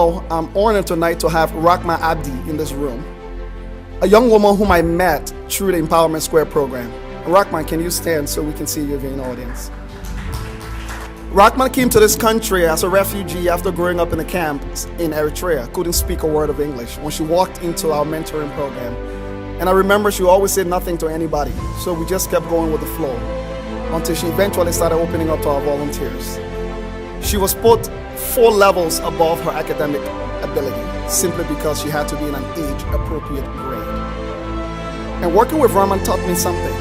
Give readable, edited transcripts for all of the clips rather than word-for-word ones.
now, I'm honored tonight to have Rahma Abdi in this room, a young woman whom I met through the Empowerment Square program. Rahma, can you stand so we can see you in the audience? Rahma came to this country as a refugee after growing up in a camp in Eritrea, couldn't speak a word of English, when she walked into our mentoring program. And I remember she always said nothing to anybody, so we just kept going with the flow until she eventually started opening up to our volunteers. She was put 4 levels above her academic ability, simply because she had to be in an age-appropriate grade. And working with Rahma taught me something.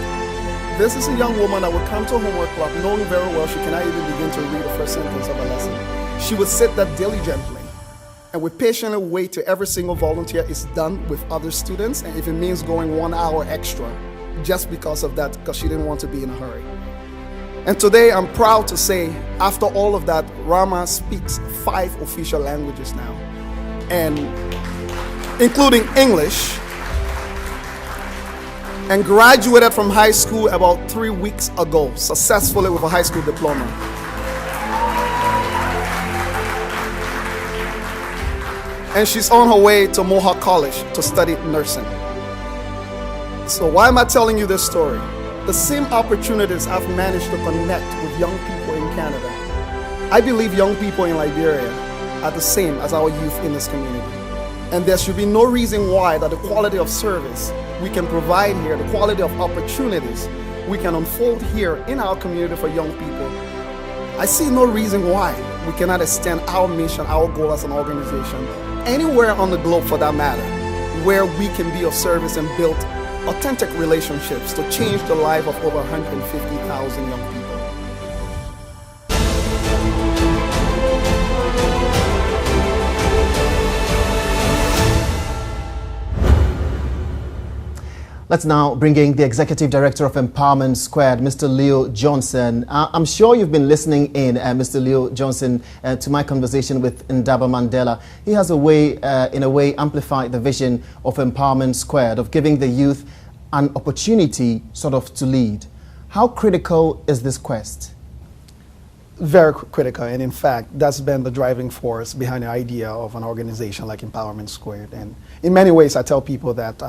This is a young woman that would come to a homework club knowing very well she cannot even begin to read the first sentence of a lesson. She would sit there diligently and would patiently wait till every single volunteer is done with other students, and if it means going 1 hour extra, just because of that, because she didn't want to be in a hurry. And today I'm proud to say, after all of that, Rahma speaks 5 official languages now, and including English, and graduated from high school about 3 weeks ago, successfully with a high school diploma. And she's on her way to Mohawk College to study nursing. So why am I telling you this story? The same opportunities I've managed to connect with young people in Canada, I believe young people in Liberia are the same as our youth in this community. And there should be no reason why that the quality of service we can provide here, the quality of opportunities we can unfold here in our community for young people, I see no reason why we cannot extend our mission, our goal as an organization, anywhere on the globe for that matter, where we can be of service and build authentic relationships to change the life of over 150,000 young people. Let's now bring in the Executive Director of Empowerment Squared, Mr. Leo Johnson. I'm sure you've been listening in, Mr. Leo Johnson, to my conversation with Ndaba Mandela. He has a way, in a way, amplified the vision of Empowerment Squared, of giving the youth an opportunity sort of to lead. How critical is this quest? Very critical, and in fact, that's been the driving force behind the idea of an organization like Empowerment Squared. And in many ways, I tell people that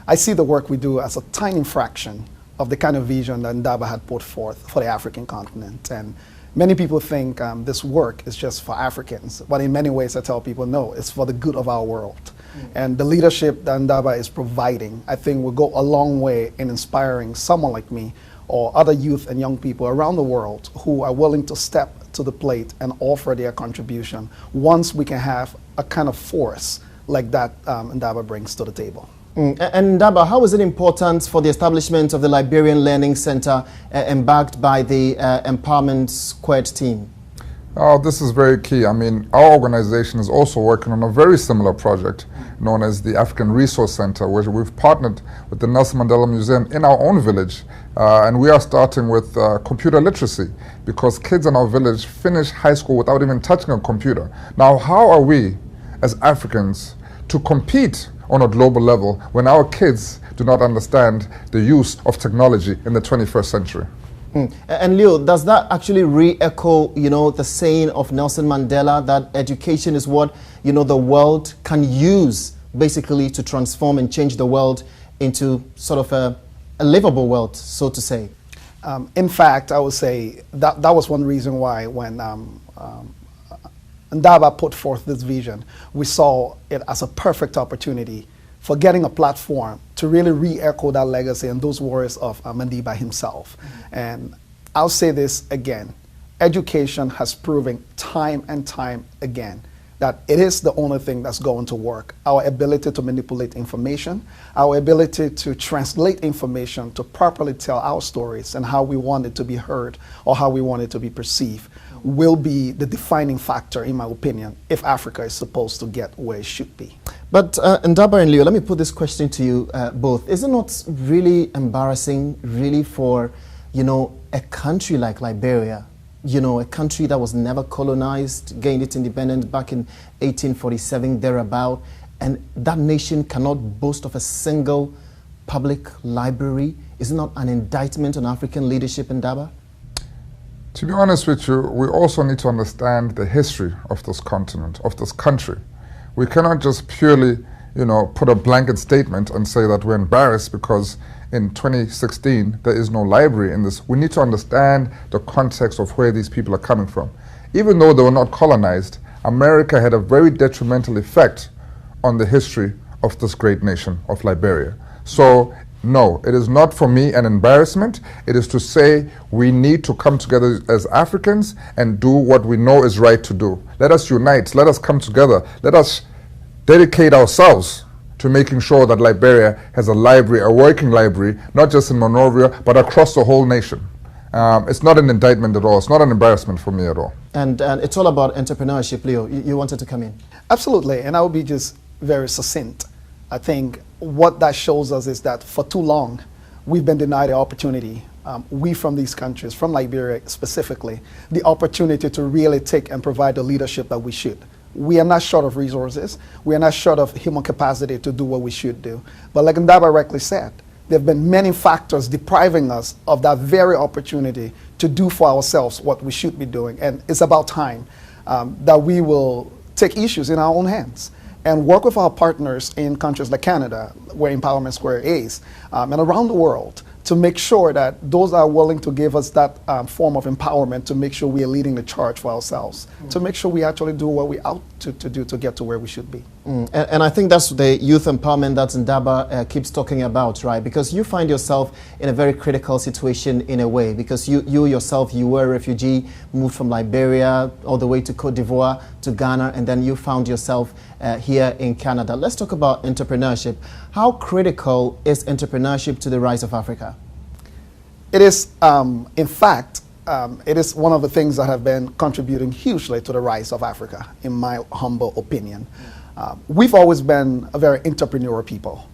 I see the work we do as a tiny fraction of the kind of vision that Ndaba had put forth for the African continent. And many people think this work is just for Africans, but in many ways I tell people, no, it's for the good of our world. And the leadership that Ndaba is providing, I think, will go a long way in inspiring someone like me or other youth and young people around the world who are willing to step to the plate and offer their contribution once we can have a kind of force like that Ndaba brings to the table. And Ndaba, how is it important for the establishment of the Liberian Learning Center embarked by the Empowerment Squared team? Oh, this is very key. I mean, our organization is also working on a very similar project known as the African Resource Center, where we've partnered with the Nelson Mandela Museum in our own village. And we are starting with computer literacy, because kids in our village finish high school without even touching a computer. Now, how are we as Africans to compete on a global level when our kids do not understand the use of technology in the 21st century? And Leo, does that actually re-echo, the saying of Nelson Mandela that education is what, the world can use basically to transform and change the world into sort of a livable world, so to say? In fact, I would say that was one reason why when Ndaba put forth this vision, we saw it as a perfect opportunity for getting a platform to really re-echo that legacy and those words of Mandela himself. And I'll say this again, education has proven time and time again that it is the only thing that's going to work. Our ability to manipulate information, our ability to translate information to properly tell our stories and how we want it to be heard or how we want it to be perceived will be the defining factor, in my opinion, if Africa is supposed to get where it should be. But Ndaba and Leo, let me put this question to you both. Is it not really embarrassing, really, for, a country like Liberia, a country that was never colonized, gained its independence back in 1847, thereabout, and that nation cannot boast of a single public library? Is it not an indictment on African leadership, Ndaba? To be honest with you, we also need to understand the history of this continent, of this country. We cannot just purely, put a blanket statement and say that we're embarrassed because in 2016 there is no library in this. We need to understand the context of where these people are coming from. Even though they were not colonized, America had a very detrimental effect on the history of this great nation of Liberia. So no, it is not for me an embarrassment. It is to say we need to come together as Africans and do what we know is right to do. Let us unite, let us come together, let us dedicate ourselves to making sure that Liberia has a library, a working library, not just in Monrovia, but across the whole nation. It's not an indictment at all. It's not an embarrassment for me at all. And it's all about entrepreneurship. Leo, you wanted to come in. Absolutely, and I will be just very succinct. I think what that shows us is that for too long, we've been denied the opportunity, we from these countries, from Liberia specifically, the opportunity to really take and provide the leadership that we should. We are not short of resources. We are not short of human capacity to do what we should do. But like Ndaba rightly said, there have been many factors depriving us of that very opportunity to do for ourselves what we should be doing. And it's about time that we will take issues in our own hands and work with our partners in countries like Canada, where Empowerment Square is, and around the world, to make sure that those are willing to give us that form of empowerment, to make sure we are leading the charge for ourselves, to make sure we actually do what we ought to do to get to where we should be. And I think that's the youth empowerment that Ndaba keeps talking about, right? Because you find yourself in a very critical situation in a way, because you yourself, you were a refugee, moved from Liberia all the way to Cote d'Ivoire, to Ghana, and then you found yourself here in Canada. Let's talk about entrepreneurship. How critical is entrepreneurship to the rise of Africa? It is, in fact, it is one of the things that have been contributing hugely to the rise of Africa, in my humble opinion. We've always been a very entrepreneurial people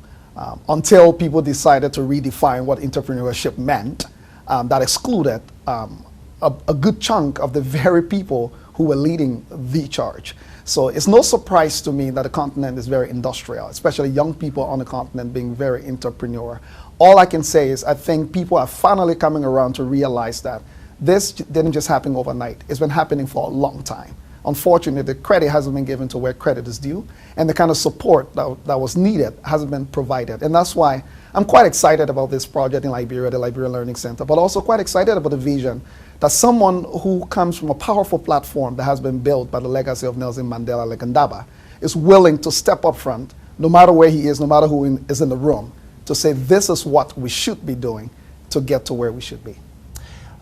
until people decided to redefine what entrepreneurship meant, that excluded a good chunk of the very people who were leading the charge. So it's no surprise to me that the continent is very industrial, especially young people on the continent being very entrepreneurial. All I can say is I think people are finally coming around to realize that this didn't just happen overnight. It's been happening for a long time. Unfortunately, the credit hasn't been given to where credit is due, and the kind of support that was needed hasn't been provided. And that's why I'm quite excited about this project in Liberia, the Liberian Learning Center, but also quite excited about the vision that someone who comes from a powerful platform that has been built by the legacy of Nelson Mandela, like Ndaba, is willing to step up front, no matter where he is, no matter who is in the room, to say this is what we should be doing to get to where we should be.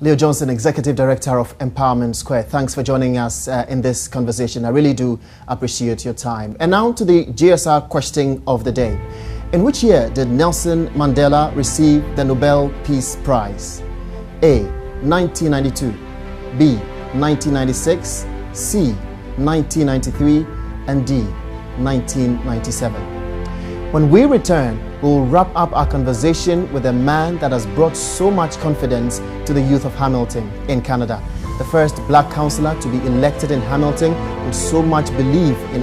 Leo Johnson, Executive Director of Empowerment Square, thanks for joining us in this conversation. I really do appreciate your time. And now to the GSR question of the day. In which year did Nelson Mandela receive the Nobel Peace Prize? A, 1992, B, 1996, C, 1993, and D, 1997. When we return, we'll wrap up our conversation with a man that has brought so much confidence to the youth of Hamilton in Canada. The first black councillor to be elected in Hamilton with so much belief in